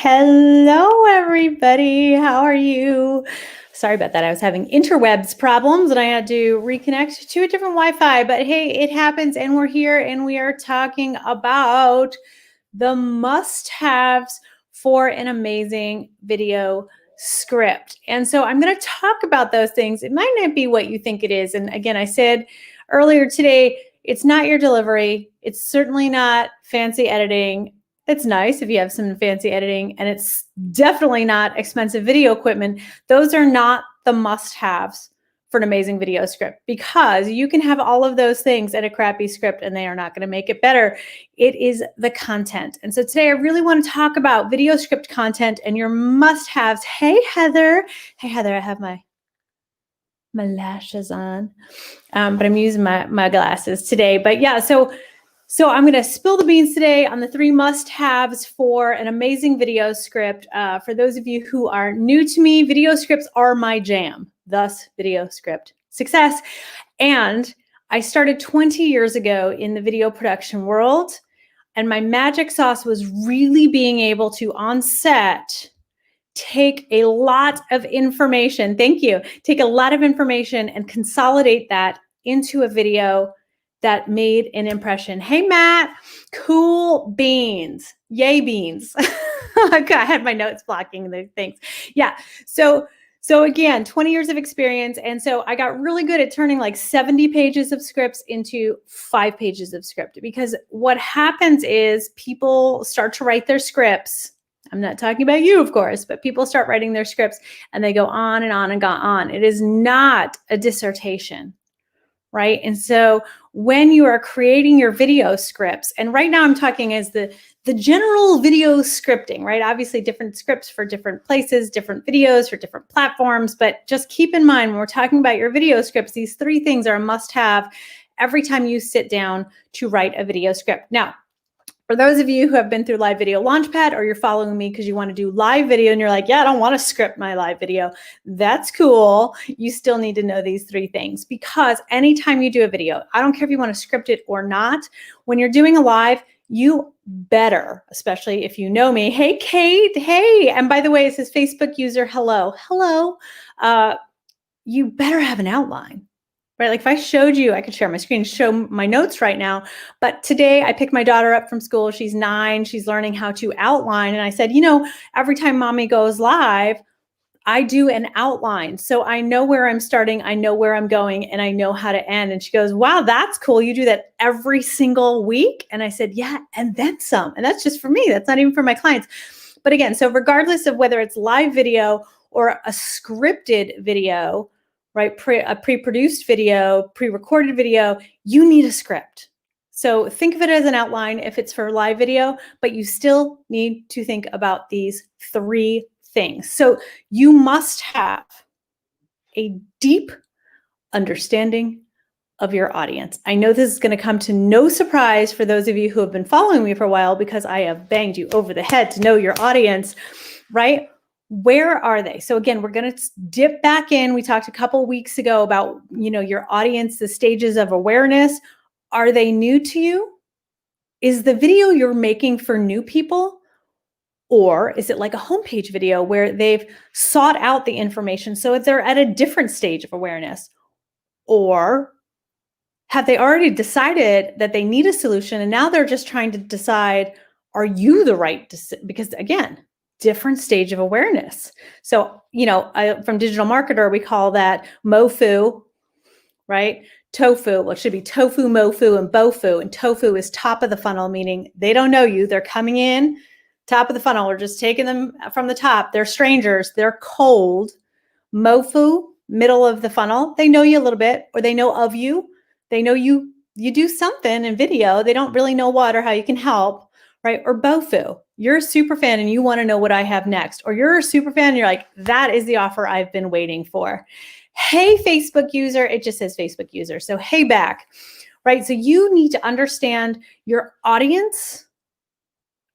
Hello, everybody. How are you? Sorry about that. I was having interwebs problems and I had to reconnect to a different Wi-Fi, but hey, it happens and we're here and we are talking about the must-haves for an amazing video script. And so I'm going to talk about those things. It might not be what you think it is. And again, I said earlier today, it's not your delivery. It's certainly not fancy editing. It's nice if you have some fancy editing, and it's definitely not expensive video equipment. Those are not the must-haves for an amazing video script, because you can have all of those things in a crappy script and they are not going to make it better. It is the content. And so today I really want to talk about video script content and your must-haves. Hey, Heather. Hey, Heather, I have my lashes on, but I'm using my glasses today. But yeah, so I'm going to spill the beans today on the 3 must-haves for an amazing video script. For those of you who are new to me, video scripts are my jam, thus video script success. And I started 20 years ago in the video production world, and my magic sauce was really being able to, on set, take a lot of information. Thank you. Take a lot of information and consolidate that into a video that made an impression. Hey, Matt, cool beans. Yay, beans. I had my notes blocking the things. Yeah. So again, 20 years of experience. And so I got really good at turning like 70 pages of scripts into 5 pages of script, because what happens is people start to write their scripts. I'm not talking about you, of course, but people start writing their scripts and they go on and on and on. It is not a dissertation, right? And so when you are creating your video scripts, and right now I'm talking as the general video scripting, right? Obviously different scripts for different places, different videos for different platforms, but just keep in mind when we're talking about your video scripts, these 3 things are a must-have every time you sit down to write a video script. Now, for those of you who have been through Live Video Launchpad, or you're following me because you want to do live video and you're like, yeah, I don't want to script my live video. That's cool. You still need to know these 3 things, because anytime you do a video, I don't care if you want to script it or not, when you're doing a live, you better, especially if you know me. Hey, Kate. Hey. And by the way, it says Facebook user, hello. Hello. You better have an outline. Right? Like if I showed you, I could share my screen, show my notes right now. But today I picked my daughter up from school. She's 9. She's learning how to outline. And I said, you know, every time mommy goes live, I do an outline. So I know where I'm starting, I know where I'm going, and I know how to end. And she goes, wow, that's cool. You do that every single week? And I said, yeah, and then some. And that's just for me. That's not even for my clients. But again, so regardless of whether it's live video or a scripted video, right? A pre-produced video, pre-recorded video, you need a script. So think of it as an outline if it's for live video, but you still need to think about these 3 things. So you must have a deep understanding of your audience. I know this is going to come to no surprise for those of you who have been following me for a while, because I have banged you over the head to know your audience, right? Where are they? So again, we're going to dip back in. We talked a couple weeks ago about, you know, your audience, the stages of awareness. Are they new to you? Is the video you're making for new people? Or is it like a homepage video where they've sought out the information, so they're at a different stage of awareness? Or have they already decided that they need a solution and now they're just trying to decide, are you the right, because again, different stage of awareness. So, you know, from Digital Marketer, we call that MOFU, right? Tofu. Well, it should be tofu, MOFU, and BOFU. And tofu is top of the funnel, meaning they don't know you. They're coming in, top of the funnel. We're just taking them from the top. They're strangers. They're cold. MOFU, middle of the funnel. They know you a little bit, or they know of you. They know you do something in video. They don't really know what or how you can help. Right? Or BOFU, you're a super fan and you want to know what I have next. Or you're a super fan and you're like, that is the offer I've been waiting for. Hey, Facebook user, it just says Facebook user. So hey back, right? So you need to understand your audience,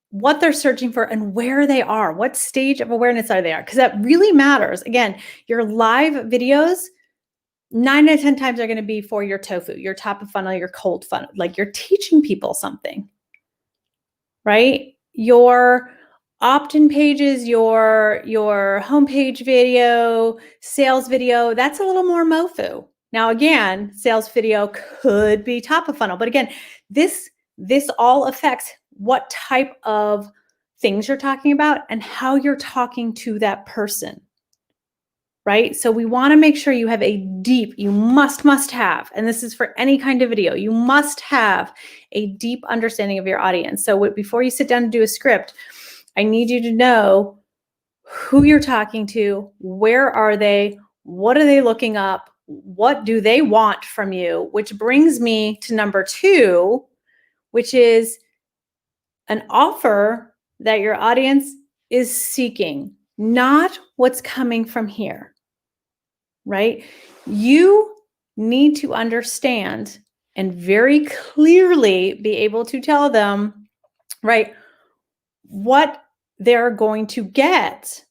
what they're searching for, and where they are. What stage of awareness are they at? Because that really matters. Again, your live videos, 9 out of 10 times are going to be for your tofu, your top of funnel, your cold funnel. Like you're teaching people something. Right? Your opt-in pages, your homepage video, sales video, that's a little more MOFU. Now, again, sales video could be top of funnel, but again, this all affects what type of things you're talking about and how you're talking to that person, right? So we want to make sure you have a deep, you must have, and this is for any kind of video, you must have a deep understanding of your audience. So before you sit down to do a script, I need you to know who you're talking to, where are they, what are they looking up, what do they want from you, which brings me to number 2, which is an offer that your audience is seeking, not what's coming from here, right? You need to understand and very clearly be able to tell them, right, what they're going to get.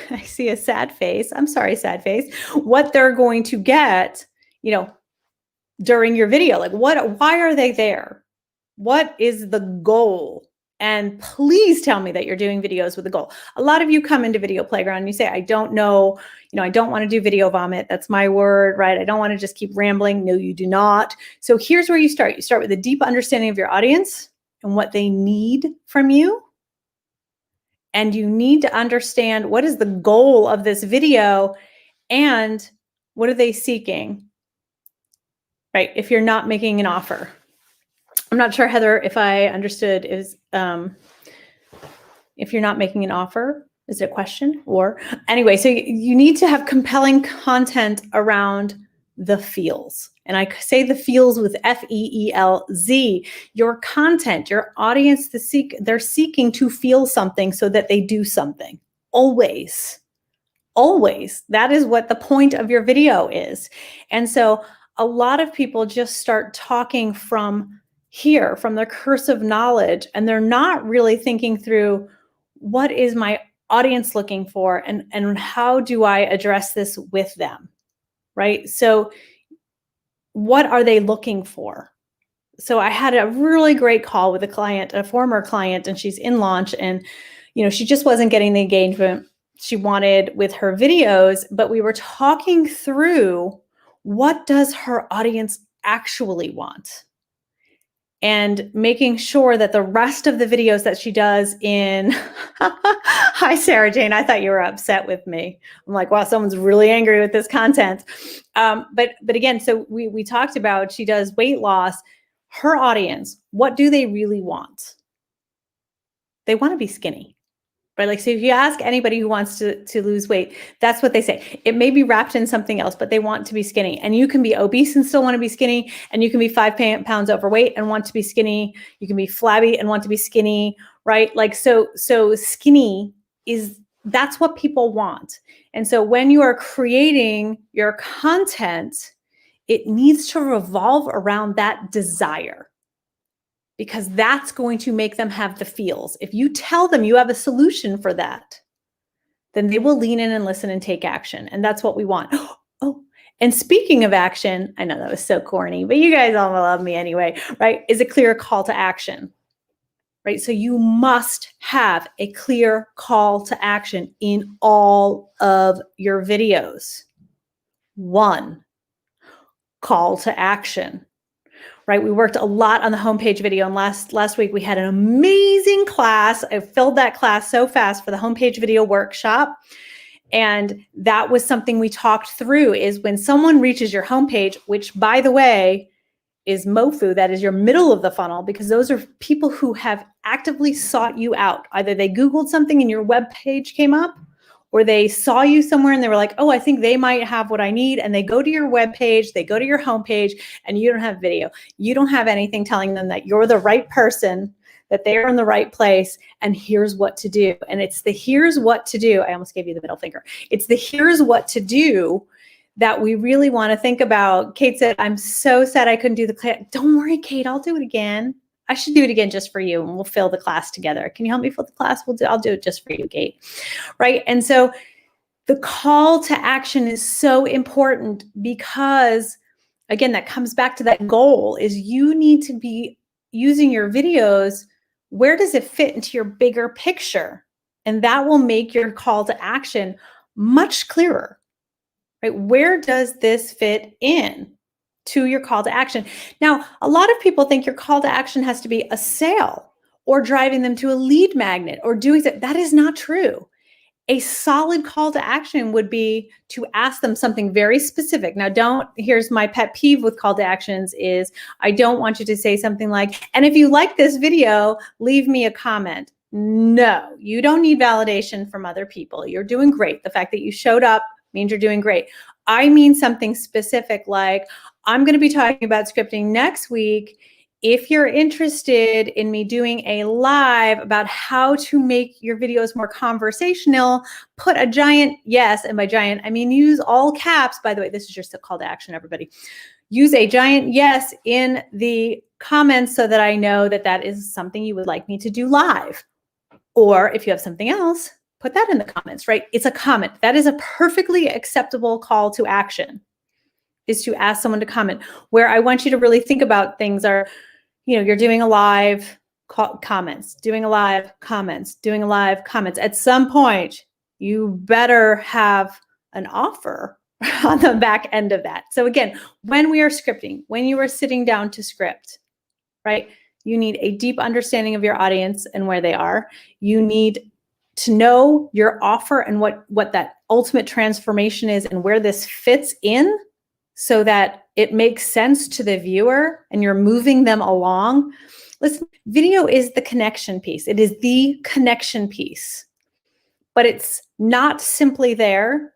I see a sad face. I'm sorry, sad face. What they're going to get, during your video. Like why are they there? What is the goal? And please tell me that you're doing videos with a goal. A lot of you come into Video Playground and you say, I don't know, I don't want to do video vomit. That's my word, right? I don't want to just keep rambling. No, you do not. So here's where you start. You start with a deep understanding of your audience and what they need from you. And you need to understand what is the goal of this video and what are they seeking, right? If you're not making an offer. I'm not sure, Heather, if I understood is if you're not making an offer, is it a question? Or anyway, so you need to have compelling content around the feels. And I say the feels with FEELZ. Your content, your audience, they're seeking to feel something so that they do something. Always. Always. That is what the point of your video is. And so a lot of people just start talking from here, from their cursive knowledge, and they're not really thinking through what is my audience looking for and how do I address this with them, right? So what are they looking for? So I had a really great call with a client, a former client, and she's in launch, and she just wasn't getting the engagement she wanted with her videos, but we were talking through what does her audience actually want, and making sure that the rest of the videos that she does in, hi, Sarah Jane, I thought you were upset with me. I'm like, wow, someone's really angry with this content. But again, so we talked about, she does weight loss. Her audience, what do they really want? They want to be skinny. Right? Like, so if you ask anybody who wants to lose weight, that's what they say. It may be wrapped in something else, but they want to be skinny. And you can be obese and still want to be skinny. And you can be 5 pounds overweight and want to be skinny. You can be flabby and want to be skinny, right? Like, so skinny that's what people want. And so when you are creating your content, it needs to revolve around that desire, because that's going to make them have the feels. If you tell them you have a solution for that, then they will lean in and listen and take action. And that's what we want. Oh, and speaking of action, I know that was so corny, but you guys all love me anyway, right? Is a clear call to action, right? So you must have a clear call to action in all of your videos. 1, call to action. Right? We worked a lot on the homepage video, and last week we had an amazing class. I filled that class so fast for the homepage video workshop. And that was something we talked through, is when someone reaches your homepage, which, by the way, is MOFU, that is your middle of the funnel, because those are people who have actively sought you out. Either they Googled something and your web page came up, or they saw you somewhere and they were like, oh, I think they might have what I need. And they go to your web page, they go to your homepage, and you don't have video. You don't have anything telling them that you're the right person, that they are in the right place, and here's what to do. And it's the here's what to do. I almost gave you the middle finger. It's the here's what to do that we really want to think about. Kate said, I'm so sad I couldn't do the class. Don't worry, Kate, I'll do it again. I should do it again just for you, and we'll fill the class together. Can you help me fill the class? I'll do it just for you, Kate. Right? And so the call to action is so important, because, again, that comes back to that goal, is you need to be using your videos where does it fit into your bigger picture? And that will make your call to action much clearer, right? Where does this fit in to your call to action? Now, a lot of people think your call to action has to be a sale or driving them to a lead magnet or doing that. That is not true. A solid call to action would be to ask them something very specific. Now, here's my pet peeve with call to actions is I don't want you to say something like, and if you like this video, leave me a comment. No, you don't need validation from other people. You're doing great. The fact that you showed up means you're doing great. I mean something specific like, I'm going to be talking about scripting next week. If you're interested in me doing a live about how to make your videos more conversational, put a giant yes, and by giant, I mean use all caps. By the way, this is just a call to action, everybody. Use a giant yes in the comments so that I know that that is something you would like me to do live. Or if you have something else, put that in the comments, right? It's a comment. That is a perfectly acceptable call to action, is to ask someone to comment. Where I want you to really think about things are, you're doing a live comments, doing a live comments, doing a live comments. At some point, you better have an offer on the back end of that. So again, when we are scripting, when you are sitting down to script, right, you need a deep understanding of your audience and where they are. You need to know your offer and what that ultimate transformation is and where this fits in, so that it makes sense to the viewer and you're moving them along. Listen, video is the connection piece. It is the connection piece, but it's not simply there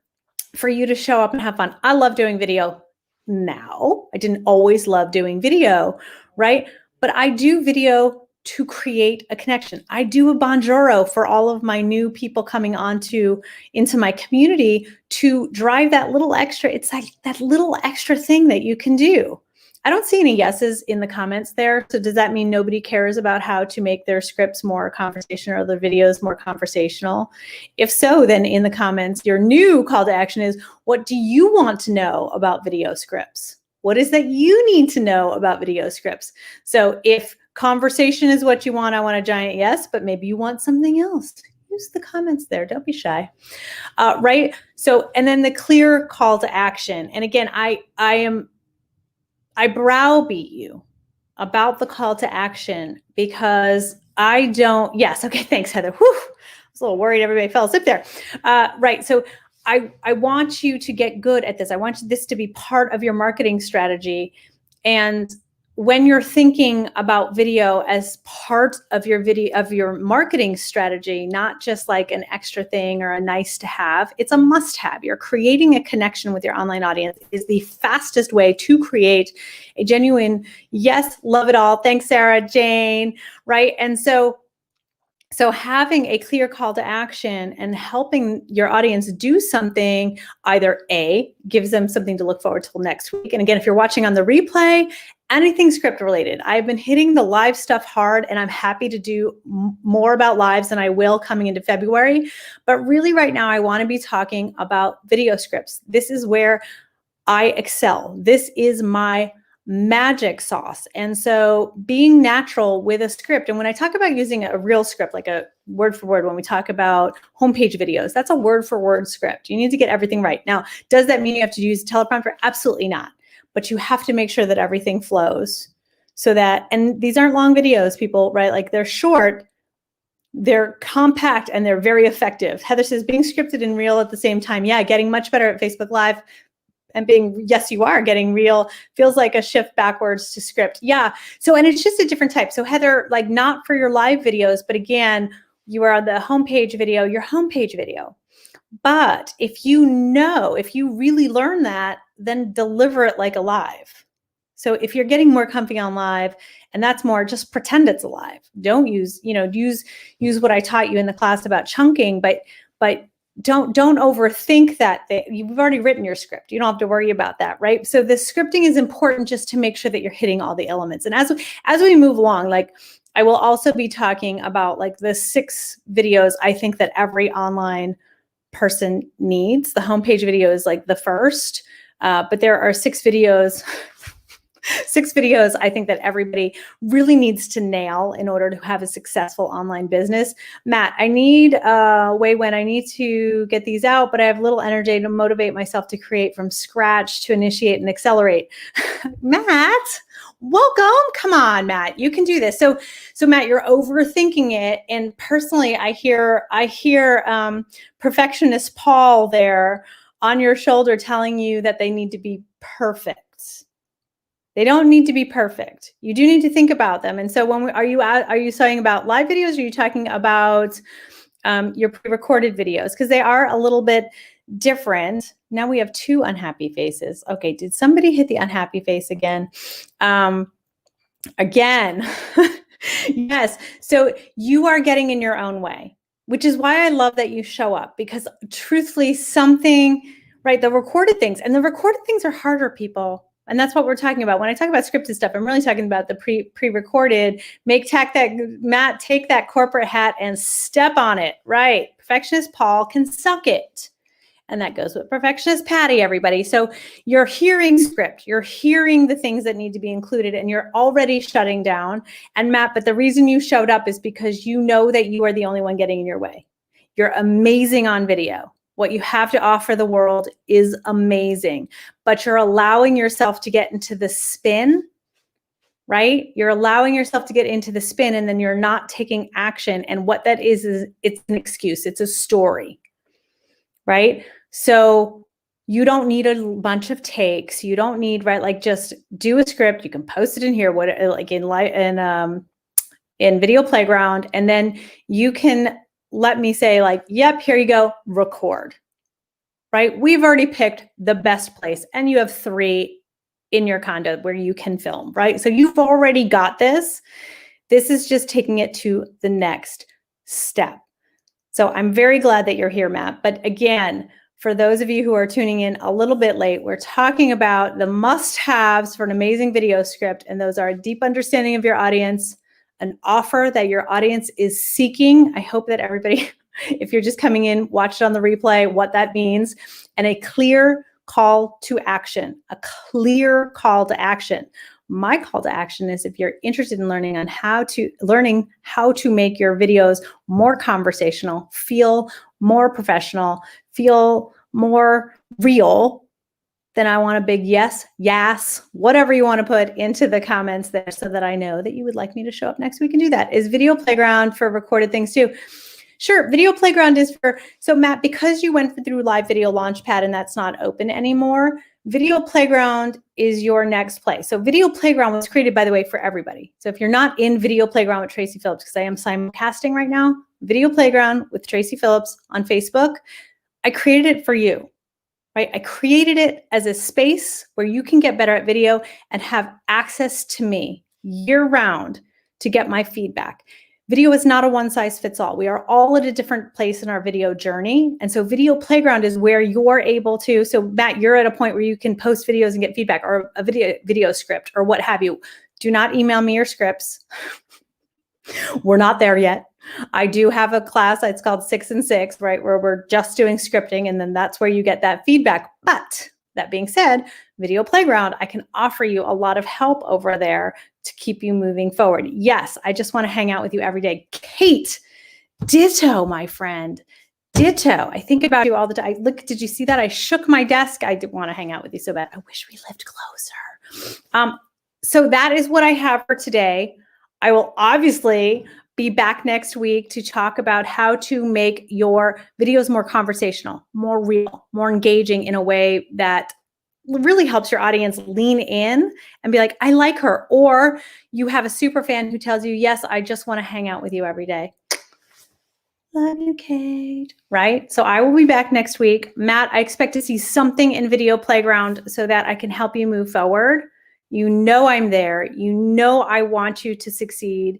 for you to show up and have fun. I love doing video now. I didn't always love doing video, right? But I do video to create a connection. I do a bonjoro for all of my new people coming into my community to drive that little extra. It's like that little extra thing that you can do. I don't see any yeses in the comments there. So does that mean nobody cares about how to make their scripts more conversational or their videos more conversational? If so, then in the comments, your new call to action is, what do you want to know about video scripts? What is that you need to know about video scripts? So if conversation is what you want, I want a giant yes, but maybe you want something else. Use the comments there. Don't be shy. Right? So, and then the clear call to action. And again, I browbeat you about the call to action because I don't, yes, okay, thanks, Heather. Whew, I was a little worried everybody fell asleep there. Right, so I want you to get good at this. I want this to be part of your marketing strategy. And when you're thinking about video as part of your marketing strategy, not just like an extra thing or a nice to have, it's a must have. You're creating a connection with your online audience is the fastest way to create a genuine, yes, love it all. Thanks, Sarah, Jane, right? And so having a clear call to action and helping your audience do something, either A, gives them something to look forward to next week. And again, if you're watching on the replay, anything script related, I've been hitting the live stuff hard, and I'm happy to do more about lives than I will coming into February. But really right now, I want to be talking about video scripts. This is where I excel. This is my magic sauce. And so being natural with a script, and when I talk about using a real script, like a word for word, when we talk about homepage videos, that's a word for word script. You need to get everything right. Now, does that mean you have to use a teleprompter? Absolutely not. But you have to make sure that everything flows so that, and these aren't long videos, people, right? Like they're short, they're compact, and they're very effective. Heather says being scripted and real at the same time. Yeah, getting much better at Facebook Live. And being, yes, you are getting real, feels like a shift backwards to script. Yeah. So, and it's just a different type. So Heather, like not for your live videos, but again, you are on the homepage video, your homepage video. But if you really learn that, then deliver it like a live. So if you're getting more comfy on live, and that's more, just pretend it's a live. Don't use what I taught you in the class about chunking, but don't overthink that. You've already written your script. You don't have to worry about that, right? So the scripting is important just to make sure that you're hitting all the elements. And as we move along, like I will also be talking about like the 6 videos I think that every online person needs. The homepage video is like the first, but there are 6 videos. 6 videos I think that everybody really needs to nail in order to have a successful online business. Matt, I need way when I need to get these out, but I have little energy to motivate myself to create from scratch, to initiate and accelerate. Matt, welcome. Come on, Matt, you can do this. So Matt, you're overthinking it. And personally, I hear perfectionist Paul there on your shoulder telling you that they need to be perfect. They don't need to be perfect. You do need to think about them. And so are you talking about live videos? Or are you talking about your pre-recorded videos? Because they are a little bit different. Now we have 2 unhappy faces. Okay, did somebody hit the unhappy face again? Again, yes. So you are getting in your own way, which is why I love that you show up, because truthfully right, the recorded things are harder, people. And that's what we're talking about. When I talk about scripted stuff, I'm really talking about the pre-recorded. Matt, take that corporate hat and step on it. Right. Perfectionist Paul can suck it. And that goes with perfectionist Patty, everybody. So you're hearing script, you're hearing the things that need to be included, and you're already shutting down. And Matt, but the reason you showed up is because you know that you are the only one getting in your way. You're amazing on video. What you have to offer the world is amazing, but you're allowing yourself to get into the spin, right? You're allowing yourself to get into the spin, and then you're not taking action. And what that is it's an excuse. It's a story, right? So you don't need a bunch of takes. You don't need, right? Like, just do a script. You can post it in here, like in Video Playground, and then you can let me say, like, yep, here you go, record, right? We've already picked the best place, and you have 3 in your condo where you can film, right? So you've already got this. This is just taking it to the next step. So I'm very glad that you're here, Matt. But again, for those of you who are tuning in a little bit late, we're talking about the must-haves for an amazing video script, and those are a deep understanding of your audience, an offer that your audience is seeking. I hope that everybody, if you're just coming in, watch it on the replay, what that means, and a clear call to action, a clear call to action. My call to action is, if you're interested in learning how to make your videos more conversational, feel more professional, feel more real, then I want a big yes, whatever you want to put into the comments there, so that I know that you would like me to show up next week and do that. Is Video Playground for recorded things too? Sure, Video Playground is so Matt, because you went through Live Video Launchpad and that's not open anymore, Video Playground is your next place. So Video Playground was created, by the way, for everybody. So if you're not in Video Playground with Tracy Phillips, because I am simulcasting right now, Video Playground with Tracy Phillips on Facebook, I created it for you. Right? I created it as a space where you can get better at video and have access to me year round to get my feedback. Video is not a one size fits all. We are all at a different place in our video journey. And so Video Playground is where you're able to, so Matt, you're at a point where you can post videos and get feedback, or a video script or what have you. Do not email me your scripts. We're not there yet. I do have a class, it's called 6 and 6, right, where we're just doing scripting, and then that's where you get that feedback. But that being said, Video Playground, I can offer you a lot of help over there to keep you moving forward. Yes, I just want to hang out with you every day. Kate, ditto, my friend. Ditto. I think about you all the time. Look, did you see that? I shook my desk. I did want to hang out with you so bad. I wish we lived closer. So that is what I have for today. I will obviously be back next week to talk about how to make your videos more conversational, more real, more engaging in a way that really helps your audience lean in and be like, I like her. Or you have a super fan who tells you, yes, I just want to hang out with you every day. Love you, Kate. Right? So I will be back next week. Matt, I expect to see something in Video Playground so that I can help you move forward. You know I'm there. You know I want you to succeed.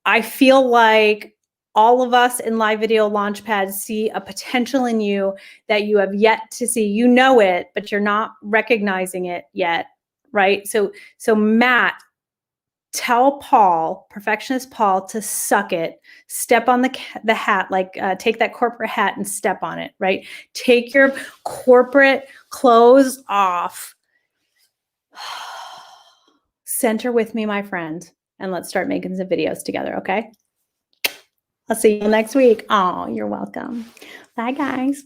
I feel like all of us in Live Video Launchpad see a potential in you that you have yet to see. You know it, but you're not recognizing it yet, right? So Matt, tell Paul, perfectionist Paul, to suck it. Step on the hat, like take that corporate hat and step on it, right? Take your corporate clothes off. center with me, my friend, and let's start making some videos together, okay? I'll see you next week. Oh, you're welcome. Bye, guys.